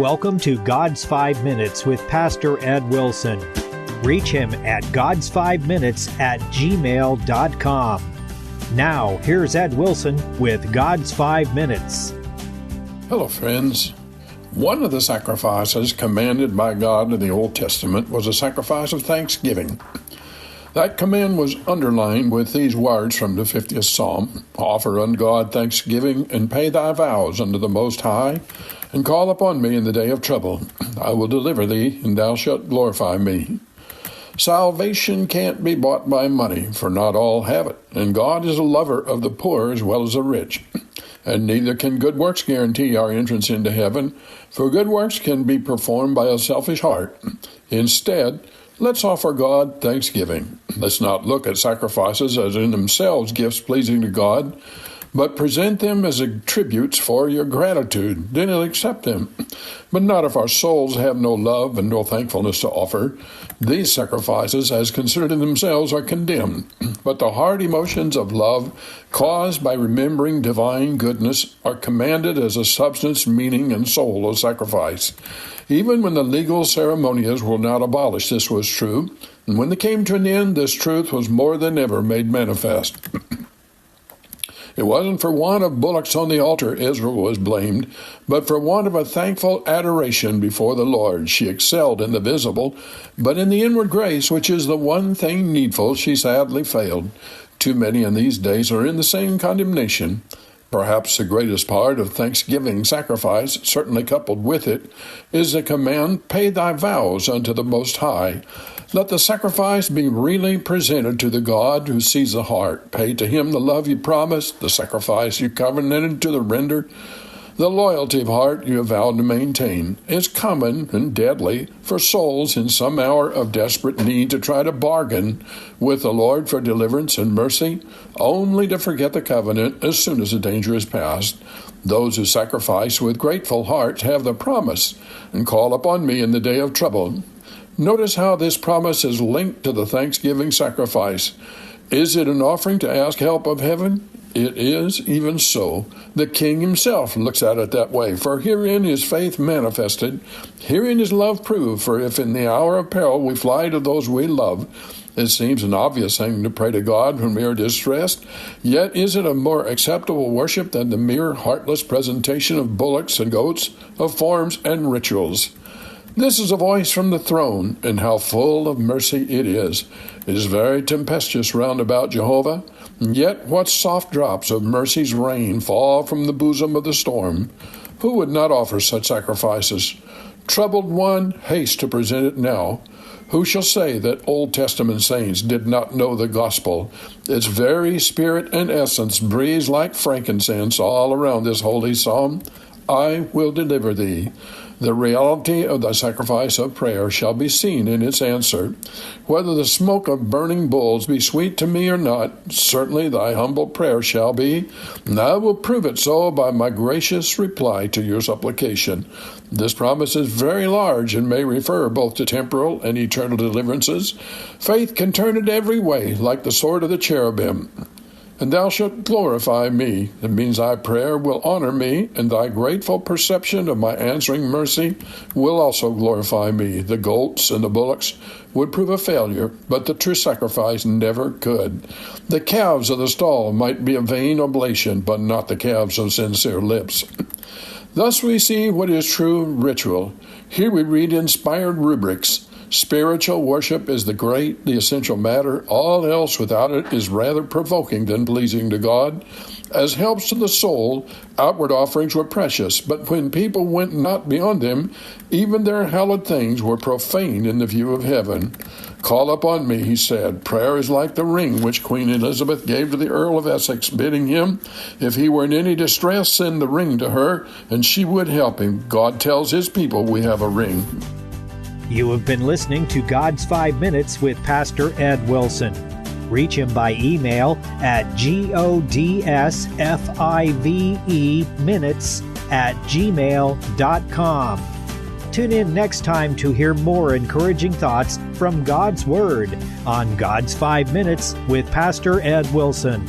welcome to God's 5 Minutes with Pastor Ed Wilson. Reach him at gods5minutes@gmail.com. Now, here's Ed Wilson with God's 5 Minutes. Hello, friends. One of the sacrifices commanded by God in the Old Testament was a sacrifice of thanksgiving. That command was underlined with these words from the 50th Psalm: "Offer unto God thanksgiving, and pay thy vows unto the Most High, and call upon me in the day of trouble. I will deliver thee, and thou shalt glorify me." Salvation can't be bought by money, for not all have it, and God is a lover of the poor as well as the rich. And neither can good works guarantee our entrance into heaven, for good works can be performed by a selfish heart. Instead, let's offer God thanksgiving. Let's not look at sacrifices as in themselves gifts pleasing to God, but present them as tributes for your gratitude. Then He'll accept them. But not if our souls have no love and no thankfulness to offer. These sacrifices, as considered in themselves, are condemned. But the heart emotions of love caused by remembering divine goodness are commanded as a substance, meaning, and soul of sacrifice. Even when the legal ceremonials were not abolished, this was true. And when they came to an end, this truth was more than ever made manifest. It wasn't for want of bullocks on the altar Israel was blamed, but for want of a thankful adoration before the Lord. She excelled in the visible, but in the inward grace, which is the one thing needful, she sadly failed. Too many in these days are in the same condemnation. Perhaps the greatest part of Thanksgiving sacrifice, certainly coupled with it, is the command, "Pay thy vows unto the Most High." Let the sacrifice be really presented to the God who sees the heart. Pay to Him the love you promised, the sacrifice you covenanted to the render. The loyalty of heart you have vowed to maintain is common and deadly for souls in some hour of desperate need to try to bargain with the Lord for deliverance and mercy, only to forget the covenant as soon as the danger is past. Those who sacrifice with grateful hearts have the promise, "And call upon me in the day of trouble." Notice how this promise is linked to the thanksgiving sacrifice. Is it an offering to ask help of heaven? It is, even so. The King Himself looks at it that way, for herein is faith manifested, herein is love proved, for if in the hour of peril we fly to those we love, it seems an obvious thing to pray to God when we are distressed, yet is it a more acceptable worship than the mere heartless presentation of bullocks and goats, of forms and rituals. This is a voice from the throne, and how full of mercy it is. It is very tempestuous round about Jehovah, and yet what soft drops of mercy's rain fall from the bosom of the storm. Who would not offer such sacrifices? Troubled one, haste to present it now. Who shall say that Old Testament saints did not know the gospel? Its very spirit and essence breathes like frankincense all around this holy psalm. I will deliver thee. The reality of the sacrifice of prayer shall be seen in its answer. Whether the smoke of burning bulls be sweet to me or not, certainly thy humble prayer shall be, and I will prove it so by my gracious reply to your supplication. This promise is very large and may refer both to temporal and eternal deliverances. Faith can turn it every way, like the sword of the cherubim. "And thou shalt glorify me." It means thy prayer will honor me, and thy grateful perception of my answering mercy will also glorify me. The goats and the bullocks would prove a failure, but the true sacrifice never could. The calves of the stall might be a vain oblation, but not the calves of sincere lips. Thus we see what is true ritual. Here we read inspired rubrics. Spiritual worship is the essential matter. All else without it is rather provoking than pleasing to God. As helps to the soul, outward offerings were precious, but when people went not beyond them, even their hallowed things were profane in the view of heaven. "Call upon me," He said. Prayer is like the ring which Queen Elizabeth gave to the Earl of Essex, bidding him, if he were in any distress, send the ring to her, and she would help him. God tells His people we have a ring. You have been listening to God's 5 Minutes with Pastor Ed Wilson. Reach him by email at godsfiveminutes@gmail.com. Tune in next time to hear more encouraging thoughts from God's Word on God's 5 Minutes with Pastor Ed Wilson.